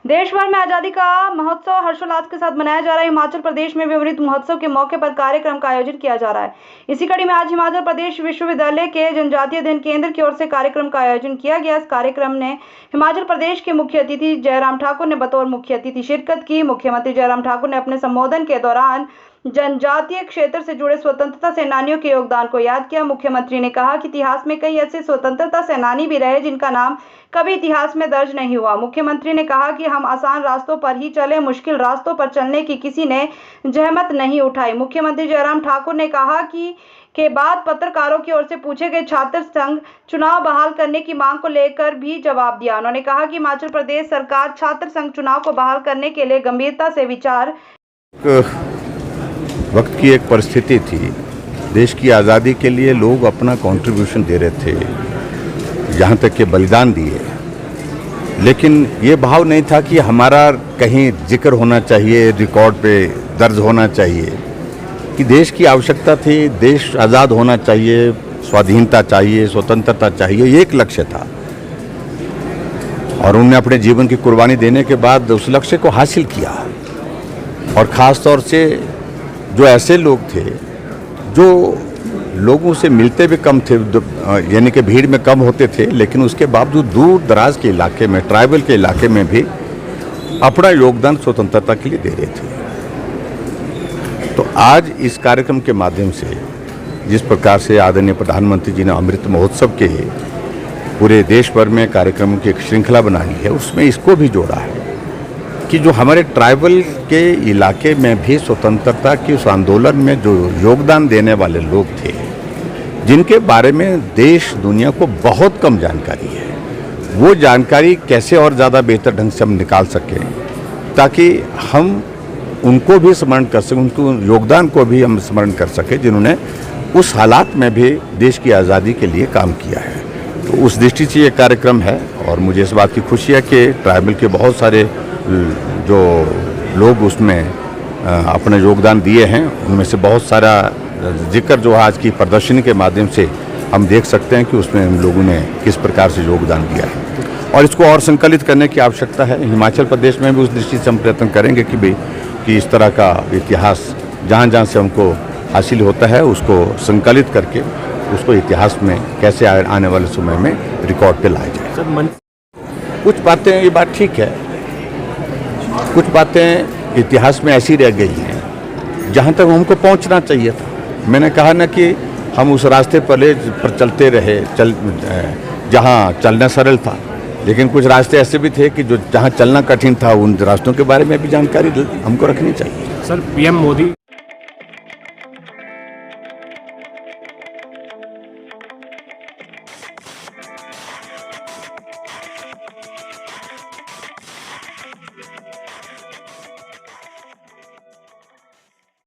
देश भर में आजादी का महोत्सव हर्षोल्लास के साथ मनाया जा रहा है। हिमाचल प्रदेश में भी अमृत महोत्सव के मौके पर कार्यक्रम का आयोजन किया जा रहा है। इसी कड़ी में आज हिमाचल प्रदेश विश्वविद्यालय के जनजातीय अध्ययन केंद्र की ओर से कार्यक्रम का आयोजन किया गया। इस कार्यक्रम ने हिमाचल प्रदेश के मुख्य अतिथि जयराम ठाकुर ने बतौर मुख्य अतिथि शिरकत की। मुख्यमंत्री जयराम ठाकुर ने अपने संबोधन के दौरान जनजातीय क्षेत्र से जुड़े स्वतंत्रता सेनानियों के योगदान को याद किया। मुख्यमंत्री ने कहा कि इतिहास में कई ऐसे स्वतंत्रता सेनानी भी रहे जिनका नाम कभी इतिहास में दर्ज नहीं हुआ। मुख्यमंत्री ने कहा कि हम आसान रास्तों पर ही चले, मुश्किल रास्तों पर चलने की किसी ने जहमत नहीं उठाई। मुख्यमंत्री जयराम ठाकुर ने कहा कि के बाद पत्रकारों की ओर से पूछे गए छात्र संघ चुनाव बहाल करने की मांग को लेकर भी जवाब दिया। उन्होंने कहा कि हिमाचल प्रदेश सरकार छात्र संघ चुनाव को बहाल करने के लिए गंभीरता से विचार। वक्त की एक परिस्थिति थी, देश की आज़ादी के लिए लोग अपना कंट्रीब्यूशन दे रहे थे, यहाँ तक के बलिदान दिए, लेकिन ये भाव नहीं था कि हमारा कहीं जिक्र होना चाहिए, रिकॉर्ड पे दर्ज होना चाहिए कि देश की आवश्यकता थी, देश आज़ाद होना चाहिए, स्वाधीनता चाहिए, स्वतंत्रता चाहिए, ये एक लक्ष्य था। और उन्होंने अपने जीवन की कुर्बानी देने के बाद उस लक्ष्य को हासिल किया। और ख़ास तौर से जो ऐसे लोग थे जो लोगों से मिलते भी कम थे, यानी कि भीड़ में कम होते थे, लेकिन उसके बावजूद दूर दराज के इलाके में, ट्राइबल के इलाके में भी अपना योगदान स्वतंत्रता के लिए दे रहे थे। तो आज इस कार्यक्रम के माध्यम से जिस प्रकार से आदरणीय प्रधानमंत्री जी ने अमृत महोत्सव के पूरे देश भर में कार्यक्रमों की एक श्रृंखला बनाई है, उसमें इसको भी जोड़ा है कि जो हमारे ट्राइबल के इलाके में भी स्वतंत्रता के उस आंदोलन में जो योगदान देने वाले लोग थे, जिनके बारे में देश दुनिया को बहुत कम जानकारी है, वो जानकारी कैसे और ज़्यादा बेहतर ढंग से हम निकाल सकें ताकि हम उनको भी स्मरण कर सकें, उनको योगदान को भी हम स्मरण कर सकें जिन्होंने उस हालात में भी देश की आज़ादी के लिए काम किया है। तो उस दृष्टि से ये कार्यक्रम है और मुझे इस बात की खुशी है कि ट्राइबल के बहुत सारे जो लोग उसमें अपना योगदान दिए हैं, उनमें से बहुत सारा जिक्र जो आज की प्रदर्शनी के माध्यम से हम देख सकते हैं कि उसमें हम लोगों ने किस प्रकार से योगदान दिया है और इसको और संकलित करने की आवश्यकता है। हिमाचल प्रदेश में भी उस दृष्टि से हम प्रयत्न करेंगे कि भाई कि इस तरह का इतिहास जहाँ जहाँ से हमको हासिल होता है उसको संकलित करके उसको इतिहास में कैसे आने वाले समय में रिकॉर्ड पे लाया जाए। कुछ बातें, ये बात ठीक है, कुछ बातें इतिहास में ऐसी रह गई हैं जहाँ तक हमको पहुँचना चाहिए था। मैंने कहा ना कि हम उस रास्ते पर चलते रहे, जहाँ चलना सरल था, लेकिन कुछ रास्ते ऐसे भी थे कि जो जहाँ चलना कठिन था, उन रास्तों के बारे में भी जानकारी हमको रखनी चाहिए। Sir, PM Modi